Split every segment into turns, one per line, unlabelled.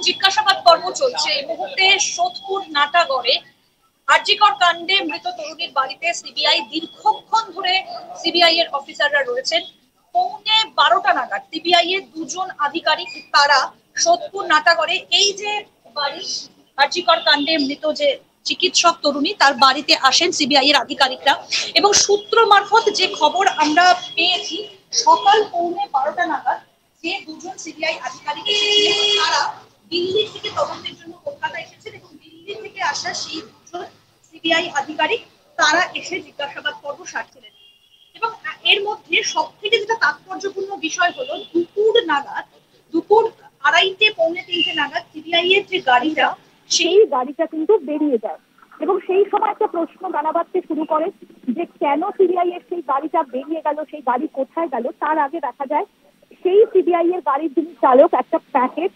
জিজ্ঞাসাবাদ পর্ব চলছে এই মুহূর্তে সোদপুর নাটাগড়ে আর.জি. কর কাণ্ডে মৃত তরুণীর বাড়িতে সিবিআই দীর্ঘক্ষণ ধরে সিবিআই এর অফিসাররা রয়েছেন। পৌনে 12টা নাগাদ সিবিআই এর দুজন আধিকারিক তারা সোদপুর নাটাগড়ে এই যে বাড়ি আর.জি. কর কাণ্ডে মৃত যে চিকিৎসক তরুণী তার বাড়িতে আসেন সিবিআই এর আধিকারিকরা এবং সূত্র মারফত যে খবর আমরা পেয়েছি সকাল পৌনে 12টা নাগাদ যে দুজন সিবিআই আধিকারিক এসেছিলেন তারা দিল্লি থেকে তদন্তের জন্য কলকাতা এসেছেন এবং দিল্লি থেকে আসা সেই দুজন সিবিআই আধিকারিক তারা এসে জিজ্ঞাসাবাদ পর্ব সারছিলেন। এবং এর মধ্যে সব থেকে যেটা তাৎপর্যপূর্ণ বিষয় হলো দুপুর 2:30 পৌনে 3টে নাগাদ সিবিআই এর যে গাড়িটা সেই গাড়িটা কিন্তু বেরিয়ে যায় এবং সেই সময় একটা প্রশ্ন দানা বাঁধতে শুরু করে যে কেন সিবিআই এর সেই গাড়িটা বেরিয়ে গেল, সেই গাড়ি কোথায় গেল। তার আগে দেখা যায় সেই সিবিআই এর গাড়ির যিনি চালক একটা প্যাকেট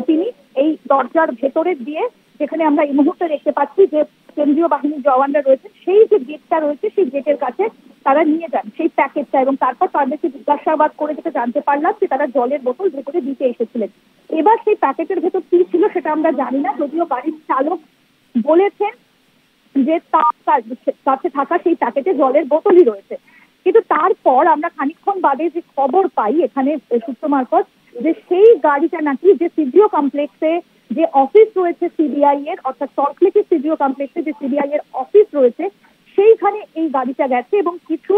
তিনি এই দরজার ভেতরে দিয়ে, যেখানে আমরা এই মুহূর্তে দেখতে পাচ্ছি যে কেন্দ্রীয় বাহিনীর জওয়ানরা রয়েছে, সেই যে গেটটা রয়েছে সেই গেটের কাছে তারা নিয়ে যান সেই প্যাকেটটা এবং তারপর তাদেরকে জিজ্ঞাসাবাদ করে যেটা জানতে পারলাম যে তারা জলের বোতল ভেতরে দিতে এসেছিলেন। এবার সেই প্যাকেটের ভেতর কি ছিল সেটা আমরা জানি না, যদিও গাড়ির চালক বলেছেন যে তার কাছে থাকা সেই প্যাকেটে জলের বোতলই রয়েছে। কিন্তু তারপর আমরা খানিকক্ষণ বাদে যে খবর পাই এখানে সূত্র মারফত যে সেই গাড়িটা নাকি যে সিডিও কমপ্লেক্সে যে অফিস রয়েছে সিবিআই এর, অর্থাৎ সল্টলেকের সিডিও কমপ্লেক্সে যে সিবিআই এর অফিস রয়েছে সেইখানে এই গাড়িটা গেছে এবং কিছু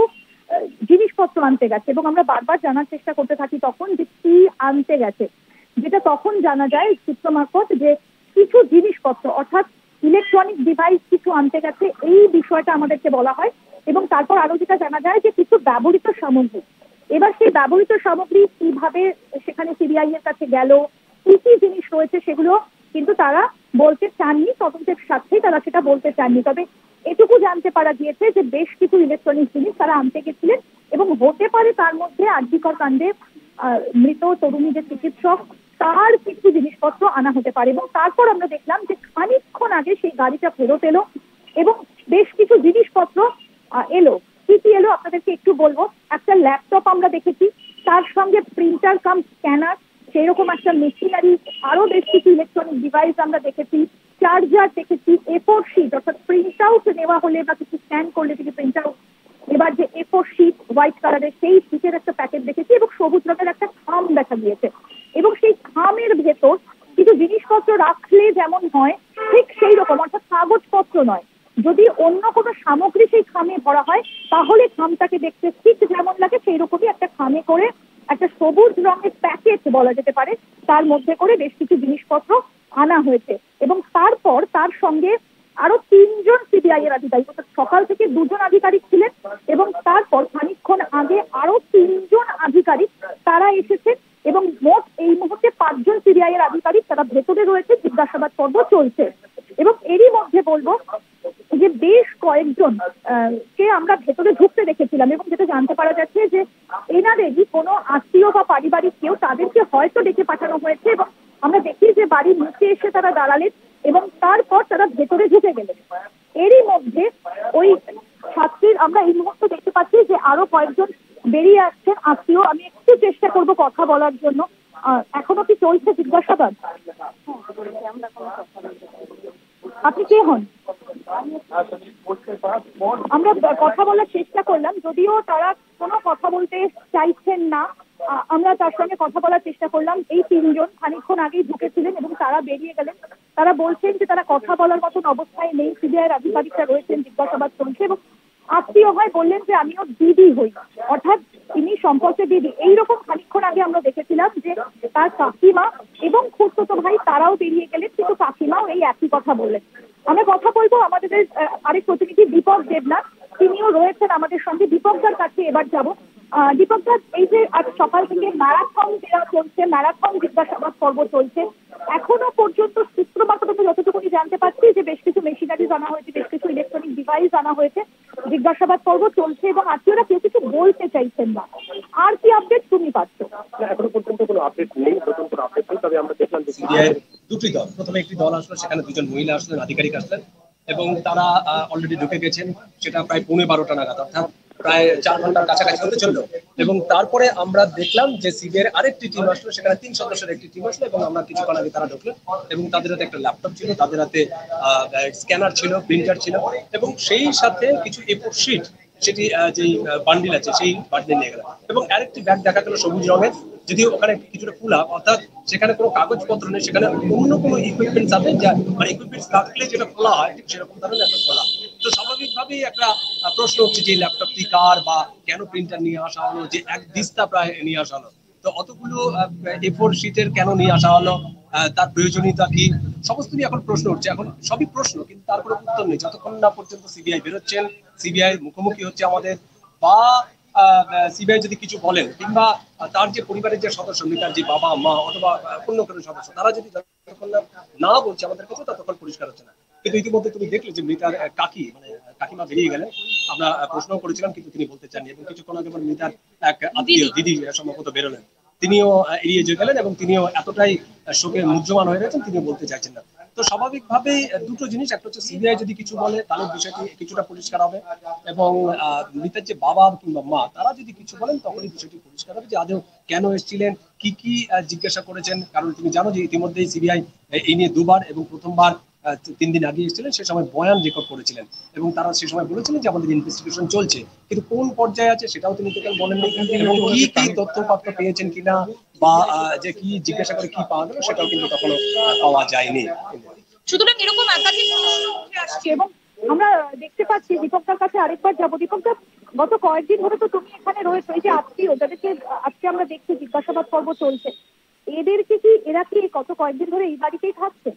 জিনিসপত্র আনতে গেছে। এবং আমরা বারবার জানার চেষ্টা করতে থাকি তখন যে কি আনতে গেছে, যেটা তখন জানা যায় সূত্র মারফত যে কিছু জিনিসপত্র অর্থাৎ ইলেকট্রনিক ডিভাইস কিছু আনতে গেছে, এই বিষয়টা আমাদেরকে বলা হয়। এবং তারপর আরো যেটা জানা যায় যে কিছু ব্যবহৃত সামগ্রী, এবার সেই ব্যবহৃত সামগ্রী কিভাবে সেখানে সিবিআই এর কাছে গেল, কি কি জিনিস রয়েছে সেগুলো কিন্তু তারা বলতে চাননি, তদন্তের সাথে তারা সেটা বলতে চাননি। তবে এটুকু জানতে পারা গিয়েছে যে বেশ কিছু ইলেকট্রনিক জিনিস তারা আনতে গেছিলেন এবং হতে পারে তার মধ্যে আর.জি. কর কাণ্ডে মৃত তরুণী যে চিকিৎসক তার কিছু জিনিসপত্র আনা হতে পারে। এবং তারপর আমরা দেখলাম যে খানিকক্ষণ আগে সেই গাড়িটা ফেরত এলো এবং বেশ কিছু জিনিসপত্র এলো। কি কি এলো আপনাদেরকে একটু বলবো। একটা ল্যাপটপ আমরা দেখেছি, তার সঙ্গে প্রিন্টার কাম স্ক্যানার, সেই রকম একটা মেশিনারি, আরো বেশ কিছু ইলেকট্রনিক ডিভাইস আমরা দেখেছি, চার্জার দেখেছি, A4 শিট অর্থাৎ প্রিন্ট আউট নেওয়া হলে বা কিছু স্ক্যান করলে থেকে প্রিন্ট আউট, এবার যে A4 শিট হোয়াইট কালারের সেই শিটের একটা প্যাকেট দেখেছি এবং সবুজ রঙের একটা খাম দেখা গিয়েছে। এবং সেই খামের ভেতর কিছু জিনিসপত্র রাখলে যেমন হয় ঠিক সেই রকম, অর্থাৎ কাগজপত্র নয়, যদি অন্য কোনো সামগ্রী সেই খামে ভরা হয় তাহলে খামটাকে দেখতে ঠিক যেমন লাগে সেই রকমই একটা খামে করে একটা সবুজ রঙের প্যাকেট বলা যেতে পারে, তার মধ্যে করে বেশ কিছু জিনিসপত্র আনা হয়েছে। এবং তারপর তার সঙ্গে আরো 3জন সিবিআই এর আধিকারিক, অর্থাৎ সকাল থেকে 2জন আধিকারিক ছিলেন এবং তারপর খানিকক্ষণ আগে আরো 3জন আধিকারিক তারা এসেছেন এবং মোট এই মুহূর্তে 5জন সিবিআই এর আধিকারিক তারা ভেতরে রয়েছে, জিজ্ঞাসাবাদ পর্ব চলছে। এবং এরই মধ্যে বলবো যে বেশ কয়েকজন কে আমরা ভেতরে ঢুকতে দেখেছিলাম এবং যেটা জানতে পারা যাচ্ছে যে এনাদেরই কোনো আত্মীয় বা পারিবারিক কেউ তাদেরকে হয়তো ডেকে পাঠানো হয়েছে এবং আমরা দেখি যে বাড়ির নিচে এসে তারা দাঁড়ালেন এবং তারপর তারা ভেতরে ঢুকে গেলেন। এরই মধ্যে ওই ছাত্রীর আমরা এই মুহূর্তে দেখতে পাচ্ছি যে আরো কয়েকজন বেরিয়ে আসছেন আত্মীয়। আমি একটু চেষ্টা করব কথা বলার জন্য। এখনো কি চলছে জিজ্ঞাসাবাদ? আপনি কে হন? আমরা কথা বলার চেষ্টা করলাম, যদিও তারা কোনো কথা বলতে চাইছেন না। আমরা তার সঙ্গে কথা বলার চেষ্টা করলাম। এই 3জন খানিকক্ষণ আগেই ঢুকেছিলেন এবং তারা বেরিয়ে গেলেন। তারা বলছেন যে তারা কথা বলার মতন অবস্থায় নেই, সিবিআই এর আধিকারিকরা রয়েছেন, জিজ্ঞাসাবাদ চলছে। এবং আত্মীয় হয় বললেন যে আমিও দিদি হই, অর্থাৎ তিনি সম্পর্কে দিদি। এইরকম খানিকক্ষণ আগে আমরা দেখেছিলাম যে তার কাকিমা এবং খুড়তুতো ভাই তারাও বেরিয়ে গেলেন, কিন্তু কাকিমাও এই একই কথা বললেন। আমরা কথা বলবো আমাদের আরেক প্রতিনিধি দীপক দেবনাথ, তিনিও রয়েছেন আমাদের সঙ্গে। দীপকদার কাছে এবার যাব। দীপকদা, এই যে আজ সকাল থেকে ম্যারাথন দেওয়া চলছে, ম্যারাথন জিজ্ঞাসাবাদ পর্ব চলছে, এখনো পর্যন্ত সূত্র মারফত যতটুকুনি জানতে পারছি যে বেশ কিছু মেশিনারিজ আনা হয়েছে, বেশ কিছু ইলেকট্রনিক ডিভাইস আনা হয়েছে, জিজ্ঞাসাবাদ পর্ব চলছে এবং আত্মীয়রা কেউ কিছু বলতে চাইছেন না। আর কি আপডেট তুমি পাচ্ছ?
এখনো পর্যন্ত কোনো আপডেট নেই, নতুন কোনো আপডেট নেই। তবে আমরা দেখলাম যে
দুটি দল, প্রথমে একটি দল আসলো, সেখানে 2জন মহিলা আসলেন, আধিকারিক আসলেন এবং তারা অলরেডি ঢুকে গেছেন। সেটা প্রায় 12:15 নাগাদ, অর্থাৎ প্রায় 4 ঘন্টার কাছাকাছি হতে চললো। এবং তারপরে আমরা দেখলাম যে সিবিআই আরেকটি টিম আসলো, সেখানে 3 সদস্যের একটি টিম আসলো এবং আমরা কিছুক্ষণ আগে তারা ঢুকলো এবং তাদের হাতে একটা ল্যাপটপ ছিল, তাদের হাতে স্ক্যানার ছিল, প্রিন্টার ছিল এবং সেই সাথে কিছু এ4 শিট, সেটি যেই বান্ডিল আছে সেই বান্ডিল নিয়ে গেল এবং আরেকটি ব্যাগ দেখা গেল সবুজ রঙের, যদিও ওখানে কিছুটা খোলা, অর্থাৎ সেখানে কোনো কাগজপত্র নেই, সেখানে অন্য কোনো ইকুইপমেন্টস আছে, যা মানে ইকুইপমেন্টস থাকলে যেটা খোলা হয় ঠিক সেরকম ধরনের একটা খোলা। তো স্বাভাবিকভাবেই একটা প্রশ্ন হচ্ছে যে ল্যাপটপটি কার বা কেন প্রিন্টার নিয়ে আসা হলো, যে এক দিস্তা প্রায় নিয়ে আসা হলো, তো অতগুলো এ4 শিটের কেন নিয়ে আসা হলো, তার প্রয়োজনীয়তা কি, সমস্ত নিয়ে এখন প্রশ্ন উঠছে। এখন সবই প্রশ্ন, কিন্তু তারপরে উত্তর নেই যতক্ষণ না পর্যন্ত সিবিআই বেরোচ্ছেন, সিবিআই মুখোমুখি হচ্ছে আমাদের, বা সিবিআই যদি কিছু বলেন, কিংবা তার যে পরিবারের যে সদস্য, মৃতার যে বাবা মা অথবা অন্য কোনো সদস্য, তারা যদি যতক্ষণ না বলছে আমাদের কাছে, ততক্ষণ পরিষ্কার হচ্ছে না। কিন্তু ইতিমধ্যে তুমি দেখলে যে মৃতার কাকি মানে কাকিমা বেরিয়ে গেলেন, আমরা প্রশ্ন করেছিলাম কিন্তু তিনি বলতে চাননি, এবং কিছুক্ষণ আগে মৃতার এক আত্মীয় দিদি সম্ভবত বেরোলেন, তিনিও এড়িয়ে গেলেন এবং তিনিও এতটাই শোকে মুহ্যমান হয়ে গেছেন, তিনি বলতে চাইছেন না। তো স্বাভাবিকভাবেই দুটো জিনিস, একটা হচ্ছে সিবিআই যদি কিছু বলে তাহলে বিষয়টি কিছুটা পরিষ্কার হবে, এবং মৃতের যে বাবা কিংবা মা তারা যদি কিছু বলেন তখনই বিষয়টি পরিষ্কার হবে যে আদৌ কেন এসেছিলেন, কি কি জিজ্ঞাসা করেছেন। কারণ তুমি জানো যে ইতিমধ্যেই সিবিআই এই নিয়ে দুবার, এবং প্রথমবার 3 দিন আগে এসেছিলেন, সে সময় বয়ান রেকর্ড করেছিলেন এবং তারা সে সময় বলেছিলেন যে আমাদের ইনভেস্টিগেশন চলছে, কিন্তু কোন পর্যায়ে আছে সেটাও তিনি বলেননি, এবং কি কি তথ্যপত্র পেয়েছেন কিনা বা যে কি জিজ্ঞাসা করে কি পাওয়া গেল সেটাও কিন্তু তখনো পাওয়া যায়নি।
সুতরাং এরকম একাধিক প্রশ্ন উঠে আসছে
এবং আমরা দেখতে পাচ্ছি দীপকদার কাছে আরেকবার যাবো। দীপকদা, গত কয়েকদিন ধরে তো তুমি এখানে রয়েছো, এই যে আত্মীয় যাদেরকে আজকে আমরা দেখছি জিজ্ঞাসাবাদ পর্ব চলছে, এদেরকে কি এরা কি গত কয়েকদিন ধরে এই বাড়িতেই থাকছে?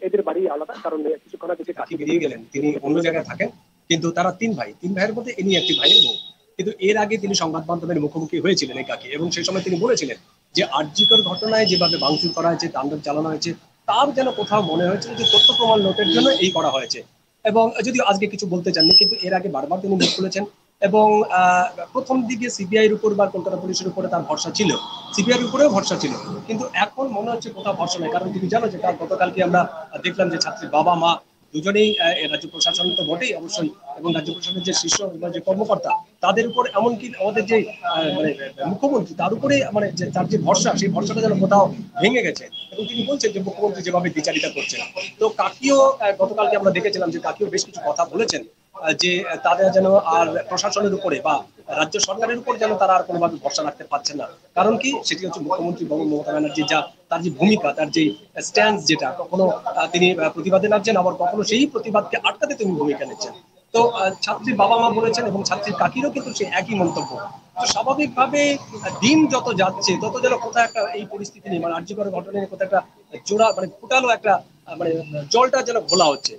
এদের বাড়ি আলাদা, কারণ কিছুক্ষণ আগে যে
কাকি বেরিয়ে গেলেন তিনি অন্য জায়গায় থাকেন, কিন্তু তারা 3 ভাই, 3 ভাইয়ের মধ্যে ইনি একটি ভাইয়ের বউ। কিন্তু এর আগে তিনি সংবাদ মাধ্যমের মুখোমুখি হয়েছিলেন এই কাকি, এবং সেই সময় তিনি বলেছিলেন যে আরজিকর ঘটনায় যেভাবে ভাঙচুর করা হয়েছে, তাণ্ডব চালানো হয়েছে, তার যেন কোথাও মনে হয়েছিল যে তথ্য প্রমাণ লোটের জন্য এই করা হয়েছে। এবং যদিও আজকে কিছু বলতে চাননি, কিন্তু এর আগে বারবার তিনি মুখ খুলেছেন। এবং প্রথম দিকে সিবিআইয়ের উপর বা কলকাতা পুলিশের উপরে তার ভরসা ছিল, সিবিআইয়ের উপরেও ভরসা ছিল, কিন্তু এখন মনে হচ্ছে কোথাও ভরসা নেই। কারণ তুমি জানো যে গতকালকে আমরা দেখলাম যে ছাত্রীর বাবা মা দুজনেই রাজ্য প্রশাসন তো বটেই অবশ্যই, এবং রাজ্য প্রশাসনের যে শীর্ষ যে কর্মকর্তা তাদের উপর, এমনকি আমাদের যে মানে মুখ্যমন্ত্রী, তার উপরে মানে তার যে ভরসা, সেই ভরসাটা যেন কোথাও ভেঙে গেছে। এবং তিনি বলছেন যে মুখ্যমন্ত্রী যেভাবে বিচারিতা করছেন, তো কাকিও গতকালকে আমরা দেখেছিলাম যে কাকিও বেশ কিছু কথা বলেছেন, যে তারা যেন আর প্রশাসনের উপরে বা রাজ্য সরকারের উপর যেন তারা আর কোনোভাবে ভরসা রাখতে পারছেন না। কারণ কি, সেটি হচ্ছে মুখ্যমন্ত্রী মমতা ব্যানার্জি যা তার যে ভূমিকা, তার যে স্ট্যান্স, যেটা কখনো তিনি প্রতিবাদে নামছেন, আবার কখনো সেই প্রতিবাদকে আটকাতে তিনি ভূমিকা নিচ্ছেন। তো ছাত্রীর বাবা মা বলেছেন এবং ছাত্রীর কাকিরও কিন্তু সেই একই মন্তব্য। তো স্বাভাবিকভাবে দিন যত যাচ্ছে তত যেন কোথাও একটা এই পরিস্থিতি নেই, মানে আরজিকর ঘটনায় কোথাও একটা জোড়া মানে ফুটালো একটা মানে জলটা যেন ঘোলা হচ্ছে।